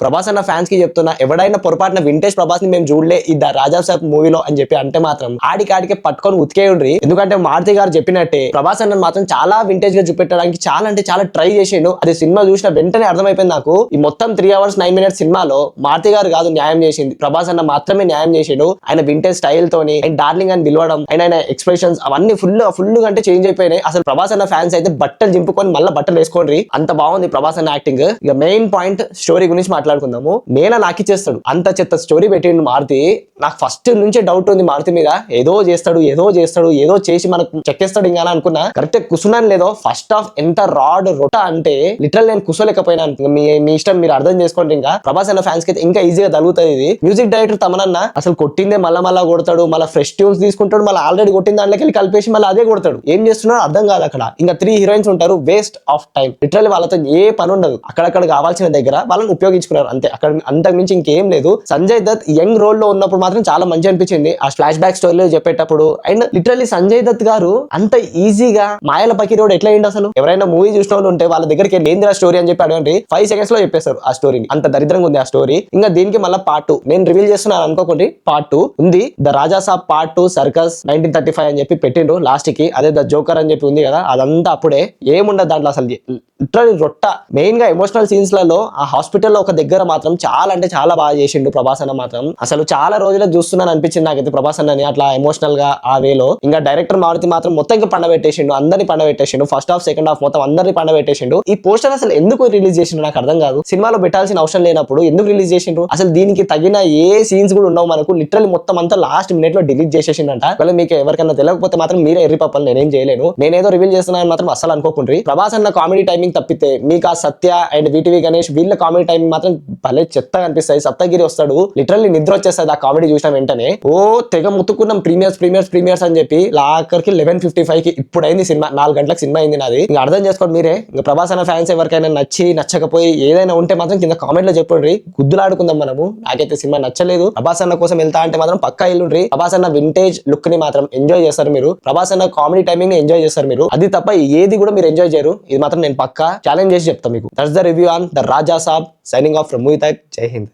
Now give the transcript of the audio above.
ప్రభాస్ అన్న ఫ్యాన్స్ కి చెప్తున్నా, ఎవడైనా పొరపాటున వింటేజ్ ప్రభాస్ ని మేము చూడలే ఈ ద రాజా సాబ్ మూవీలో అని చెప్పి అంటే మాత్రం ఆడికి పట్టుకొని ఉతికేయండ్రి. ఎందుకంటే మారుతి గారు చెప్పినట్టే ప్రభాస్ అన్న మాత్రం చాలా వింటేజ్ గా చూపెట్టడానికి చాలా అంటే చాలా ట్రై చేసిండు. అది సినిమా చూసిన వెంటనే అర్థమైపోయింది నాకు. ఈ మొత్తం 3 hours 9 minutes సినిమాలో మారుతి గారు కాదు న్యాయం చేసింది, ప్రభాస్ అన్న మాత్రమే న్యాయం చేసిండు. ఆయన వింటేజ్ స్టైల్ తోని అండ్ డార్లింగ్ అని పిలవడం అండ్ ఆయన ఎక్స్ప్రెషన్స్ అవన్నీ ఫుల్ అంటే చేంజ్ అయిపోయినాయి. అసలు ప్రభాస్ అన్న ఫ్యాన్స్ అయితే బట్టలు చింపుకొని మళ్ళీ బట్టలు వేసుకోండి, అంత బాగుంది ప్రభాస్ అన్న యాక్టింగ్. ఇక మెయిన్ పాయింట్ స్టోరీ గురించి మాట్లాడుకుందాము. నేనా నాకిచ్చేస్తాడు అంత చెత్త స్టోరీ పెట్టిండు మారుతి. నాకు ఫస్ట్ నుంచే డౌట్ ఉంది మారుతి మీద, ఏదో చేసి మనకు చెక్కేస్తాడు ఇంకా అనుకున్నా. కరెక్ట్ కుసున్నాను లేదో ఫస్ట్ హాఫ్ ఎంత రాడ్ రొట్ట అంటే లిటరల్ నేను కుసలేకపోయినా. మీ ఇష్టం, మీరు అర్థం చేసుకోండి. ఇంకా ప్రభాస్ అన్న ఫ్యాన్స్ కి అయితే ఇంకా ఈజీగా తగులుతుంది ఇది. మ్యూజిక్ డైరెక్టర్ తమనన్న అసలు కొట్టిందే మళ్ళా కొడతాడు, మళ్ళీ ఫ్రెష్ ట్యూన్స్ తీసుకుంటాడు, మళ్ళీ ఆల్రెడీ కొట్టిన దాంట్లోకి వెళ్ళి కలిపేసి మళ్ళీ అదే కొడతాడు. ఏం చేస్తున్నాడో అర్థం కాదు. అక్కడ ఇంకా 3 heroines ఉంటారు, వేస్ట్ ఆఫ్ టైం. లిటరల్ వాళ్ళతో ఏ పని ఉండదు, అక్కడక్కడ కావాల్సిన దగ్గర వాళ్ళని ఉపయోగించుకున్నారు అంతే. అక్కడ అంతకు మించి ఇంకేం లేదు. సంజయ్ దత్ యంగ్ రోల్ లో ఉన్నప్పుడు మాత్రం చాలా మంచి అనిపించింది ఆ ఫ్లాష్ బ్యాక్ స్టోరీలో చెప్పేటప్పుడు. అండ్ లిటరల్లీ సంజయ్ దత్ గారు అంత ఈజీగా మాయల పకిరోడ్ ఎట్లా అయింది అసలు? ఎవరైనా మూవీ చూసిన వాళ్ళు ఉంటే వాళ్ళ దగ్గరికి ఏందిరా స్టోరీ అని చెప్పి అడగండి, 5 seconds లో చెప్పేస్తారు ఆ స్టోరీని. అంత దరిద్రంగా ఉంది ఆ స్టోరీ. ఇంకా దీనికి మళ్ళీ పార్ట్ 2 నేను రివీల్ చేస్తున్నాను అనుకోకండి, పార్ట్ 2 ఉంది. The Raja Saab part 2 circus 1935 అని చెప్పి పెట్టిండ్రు లాస్ట్ కి. అదే ద జోకర్ అని చెప్పి ఉంది కదా, అదంతా అప్పుడే ఏముండదు దాంట్లో అసలు. లిటరల్లీ రొట్ట. మెయిన్ గా ఎమోషనల్ సీన్స్ లలో ఆ హాస్పిటల్లో ఒక దగ్గర మాత్రం చాలా అంటే చాలా బాగా చేసిండు ప్రభాస్ అన్న మాత్రం. అసలు చాలా రోజులకు చూస్తున్నాను అనిపించింది నాకైతే ప్రభాస్ అన్నని అట్లా ఎమోషనల్ గా ఆ వేలో. ఇంకా డైరెక్టర్ మారుతి మాత్రం మొత్తం ఇంకా పండబెట్టేసిండు, అందరిని పండబెట్టేసిండు. ఫస్ట్ హాఫ్ సెకండ్ హాఫ్ మొత్తం అందరిని పండబెట్టేసిండు. ఈ పోస్టర్ అసలు ఎందుకు రిలీజ్ చేసిండు నాకు అర్థం కాదు. సినిమాలో పెట్టాల్సిన అవసరం లేనప్పుడు ఎందుకు రిలీజ్ చేసిండ్రు? అసలు దీనికి తగిన ఏ సీన్స్ కూడా ఉండవు మనకు. లిటరల్లీ మొత్తం అంతా లాస్ట్ మినిట్ లో డిలీట్ చేసేసిండంట. ఒకవేళ మీకు ఎవరికైనా తెలియకపోతే మాత్రం మీరే ఎర్రి పప్పలు, నేనేం చేయలేను. నేనేదో రివీల్ చేస్తున్నాను మాత్రం అసలు అనుకోకుండ్రి. ప్రభాస్ అన్న కామెడీ టైమింగ్ తప్పితే మీకు ఆ సత్య అండ్ వీటివి గణేష్ వీళ్ళ కామెడీ టైమింగ్ మాత్రం భలే చెత్తగా అనిపిస్తాయి. సప్తగిరి వస్తాడు, లిటరల్లీ నిద్ర వచ్చేస్తుంది ఆ కామెడీ చూసిన వెంటనే. ఓ తెగ ముత్తుకున్నాం ప్రీమియర్స్ అని చెప్పి. ఆఖరికి 11:55 కి ఇప్పుడు అయింది సినిమా, 4 గంటలకు సినిమా అయింది నాది. ఇంకా అర్థం చేసుకోండి మీరే. ఇంకా ప్రభాస్ అన్న ఫ్యాన్స్ ఎవరికైనా నచ్చకపోయి ఏదైనా ఉంటే మాత్రం కింద కామెంట్ లో చెప్పండి, గుద్దులాడుకుందాం మనము. నాకైతే సినిమా నచ్చలేదు. ప్రభాస్ అన్న కోసం వెళ్తా అంటే మాత్రం పక్కా ఇల్లుండ్రి. ప్రభాస్ అన్న వింటేజ్ లుక్ ని మాత్రం ఎంజాయ్ చేస్తారు మీరు. ప్రభాస్ అన్న కామెడీ టైమింగ్ ని ఎంజాయ్ చేస్తారు మీరు. అది తప్ప ఏది కూడా మీరు ఎంజాయ్ చేయరు. ఇది మాత్రం నేను పక్కా ఛాలెంజ్ చేసి చెప్తా మీకు. That's the review on the Raja Saab. Signing off from movie talk. జై హింద్.